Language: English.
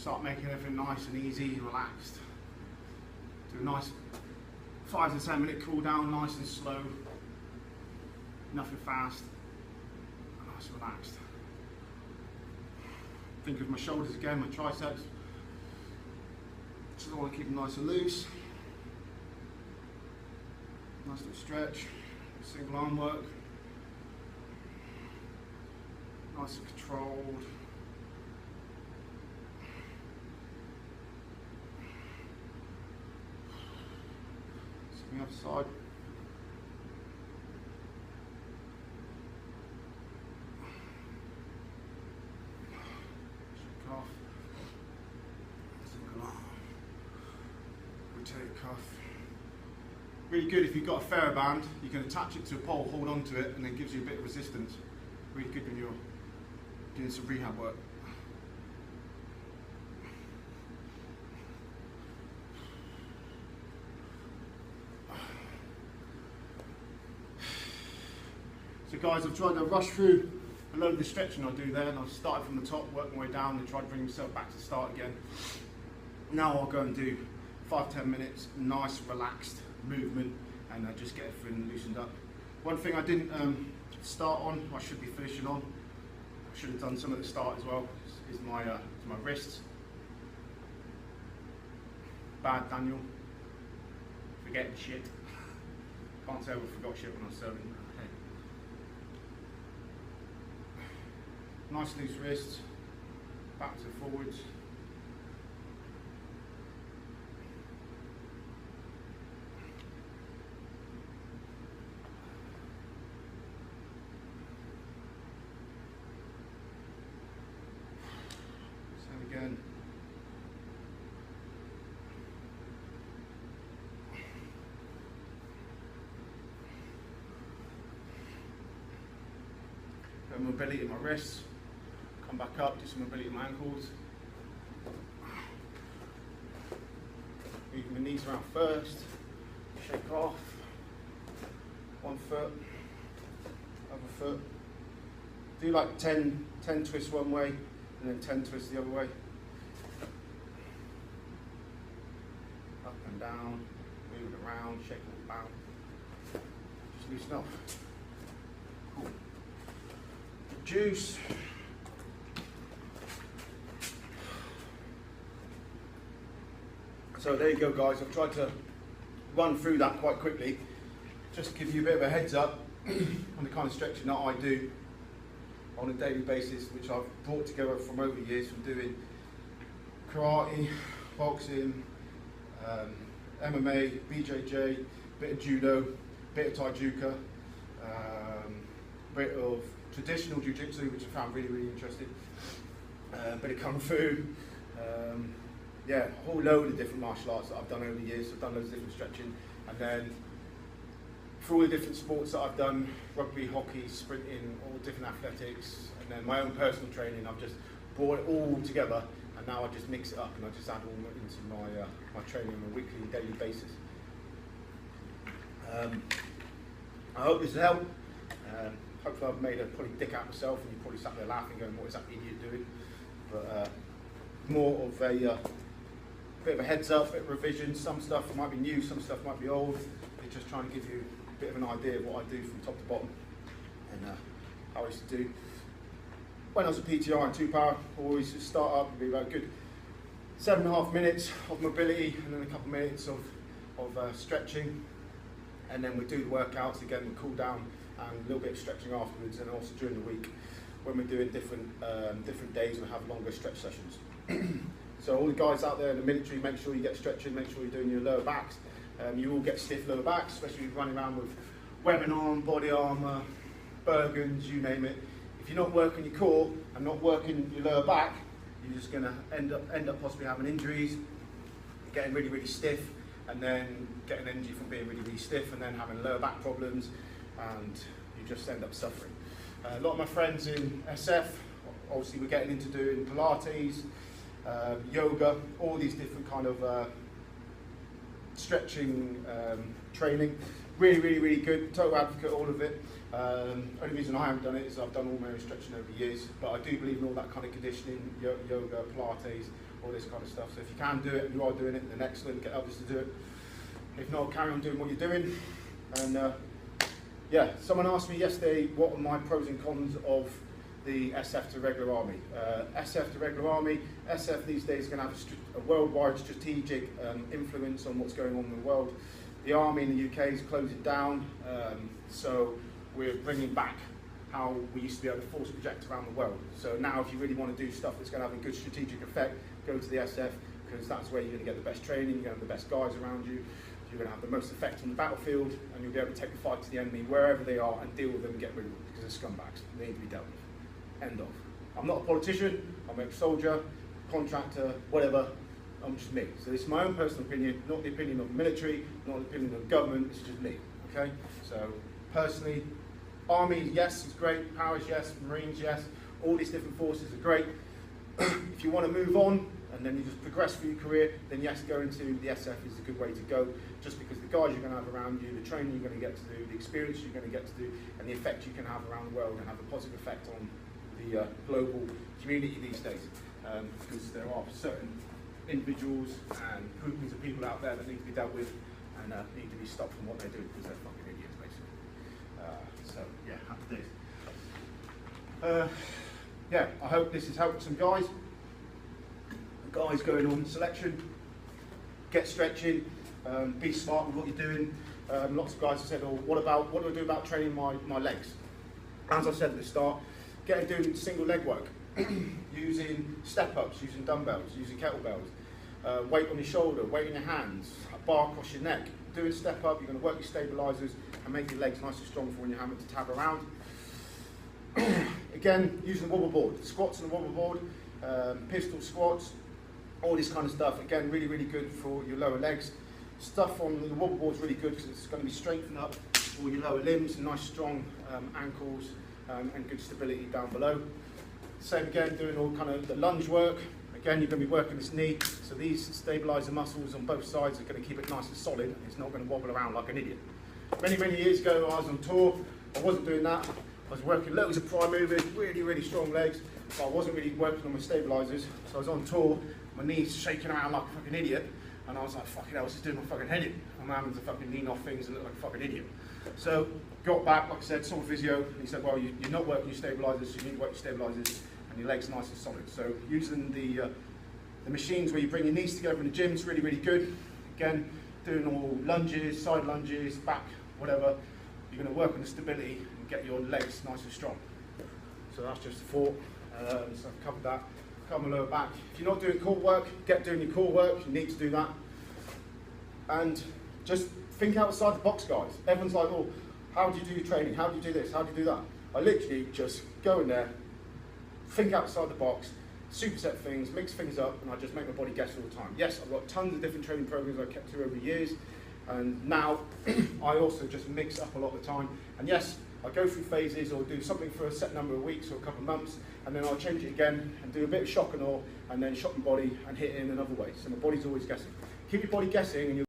start making everything nice and easy, relaxed. Do a nice 5 to 10 minute cool down, nice and slow. Nothing fast. Nice and relaxed. Think of my shoulders again, my triceps. Just want to keep them nice and loose. Nice little stretch. Single arm work. Nice and controlled. The other side. Shake off. Single arm. Rotate cuff. Really good if you've got a TheraBand, you can attach it to a pole, hold on to it, and then gives you a bit of resistance. Really good when you're doing some rehab work. So guys, I've tried to rush through a load of the stretching I do there, and I've started from the top, worked my way down and tried to bring myself back to the start again. Now I'll go and do 5-10 minutes, nice relaxed movement, and just get everything loosened up. One thing I didn't start on, I should be finishing on, I should have done some at the start as well, is my wrists. Bad Daniel, forgetting shit. Can't say I forgot shit when I was serving. Nice loose wrists, backwards and forwards. Same again. Got mobility in my wrists. Come back up, do some mobility in my ankles. Moving my knees around first. Shake off. One foot, other foot. Do like 10 twists one way and then 10 twists the other way. Up and down, moving around, shaking it down. Just loosen up. Cool. Juice. So there you go guys, I've tried to run through that quite quickly, just to give you a bit of a heads up on the kind of stretching that I do on a daily basis, which I've brought together from over the years from doing karate, boxing, MMA, BJJ, bit of judo, bit of Taijuka, bit of traditional jiu-jitsu, which I found really, really interesting, bit of kung fu, yeah, a whole load of different martial arts that I've done over the years. I've done loads of different stretching, and then for all the different sports that I've done, rugby, hockey, sprinting, all different athletics, and then my own personal training, I've just brought it all together, and now I just mix it up and I just add all into my, my training on a weekly and daily basis. I hope this has helped. Hopefully I've made a probably dick out of myself, and you probably sat there laughing going, what is that idiot doing? But more of a bit of a heads up, bit of revision. Some stuff might be new, some stuff might be old. It's just trying to give you a bit of an idea of what I do from top to bottom, and how I used to do. When I was a PTR and 2-power, I always just start up and be about a good 7.5 minutes of mobility, and then a couple of minutes of stretching, and then we do the workouts again, we cool down, and a little bit of stretching afterwards, and also during the week when we're doing different days, we have longer stretch sessions. So all the guys out there in the military, make sure you get stretching, make sure you're doing your lower backs. You all get stiff lower backs, especially running around with webbing on, body armour, Bergens, you name it. If you're not working your core and not working your lower back, you're just going to end up possibly having injuries, getting really, really stiff, and then getting energy from being really, really stiff, and then having lower back problems, and you just end up suffering. A lot of my friends in SF, obviously we're getting into doing Pilates, yoga, all these different kind of stretching training. Really good. Total advocate, all of it. Only reason I haven't done it is I've done all my own stretching over the years, but I do believe in all that kind of conditioning, yoga, Pilates, all this kind of stuff. So if you can do it and you are doing it, then excellent, get others to do it. If not, carry on doing what you're doing. And yeah, someone asked me yesterday what are my pros and cons of the SF to regular army. SF to regular army, SF these days is going to have a worldwide strategic influence on what's going on in the world. The army in the UK is closing down, so we're bringing back how we used to be able to force project around the world. So now if you really want to do stuff that's going to have a good strategic effect, go to the SF, because that's where you're going to get the best training, you're going to have the best guys around you, you're going to have the most effect on the battlefield, and you'll be able to take the fight to the enemy wherever they are and deal with them and get rid of them, because they're scumbags. They need to be dealt with. End of. I'm not a politician, I'm a soldier, contractor, whatever. I'm just me. So this is my own personal opinion, not the opinion of the military, not the opinion of the government, it's just me, okay? So personally, Army, yes, it's great, Powers, yes, Marines, yes, all these different forces are great. If you want to move on, and then you just progress through your career, then yes, going to the SF is a good way to go, just because the guys you're going to have around you, the training you're going to get to do, the experience you're going to get to do, and the effect you can have around the world and have a positive effect on the global community these days. Because there are certain individuals and groupings of people out there that need to be dealt with and need to be stopped from what they're doing because they're fucking idiots, basically. So yeah, happy days. Yeah, I hope this has helped some guys. The guys going on selection, get stretching, be smart with what you're doing. Lots of guys have said, oh, what do I do about training my legs? As I said at the start, doing single leg work. Using step-ups, using dumbbells, using kettlebells, weight on your shoulder, weight in your hands, a bar across your neck. Doing step-up, you're going to work your stabilizers and make your legs nice and strong for when you're having to tab around. Again, using the wobble board, squats on the wobble board, pistol squats, all this kind of stuff. Again, really good for your lower legs. Stuff on the wobble board is really good because it's going to be strengthening up all your lower limbs, nice strong ankles and good stability down below. Same again, doing all kind of the lunge work. Again, you're going to be working this knee, so these stabilizer muscles on both sides are going to keep it nice and solid. It's not going to wobble around like an idiot. Many years ago, I was on tour. I wasn't doing that. I was working loads of prime movers, really strong legs, but I wasn't really working on my stabilizers. So I was on tour, my knees shaking around like a fucking idiot, and I was like, fucking hell, I was just doing my fucking head in. I'm having to fucking lean off things and look like a fucking idiot. So got back, like I said, saw a physio, and he said, well, you're not working your stabilizers, so you need to work your stabilizers and your legs nice and solid. So using the machines where you bring your knees together in the gym is really good. Again, doing all lunges, side lunges, back, whatever. You're going to work on the stability and get your legs nice and strong. So that's just a thought. So I've covered that. Cover my lower back. If you're not doing core work, get doing your core work. You need to do that. And just think outside the box, guys. Everyone's like, oh, how do you do your training? How do you do this? How do you do that? I literally just go in there, think outside the box, superset things, mix things up, and I just make my body guess all the time. Yes, I've got tons of different training programs I've kept through over the years, and now I also just mix up a lot of the time. And yes, I go through phases or do something for a set number of weeks or a couple of months, and then I'll change it again and do a bit of shock and awe, and then shock my body and hit it in another way. So my body's always guessing. Keep your body guessing and you'll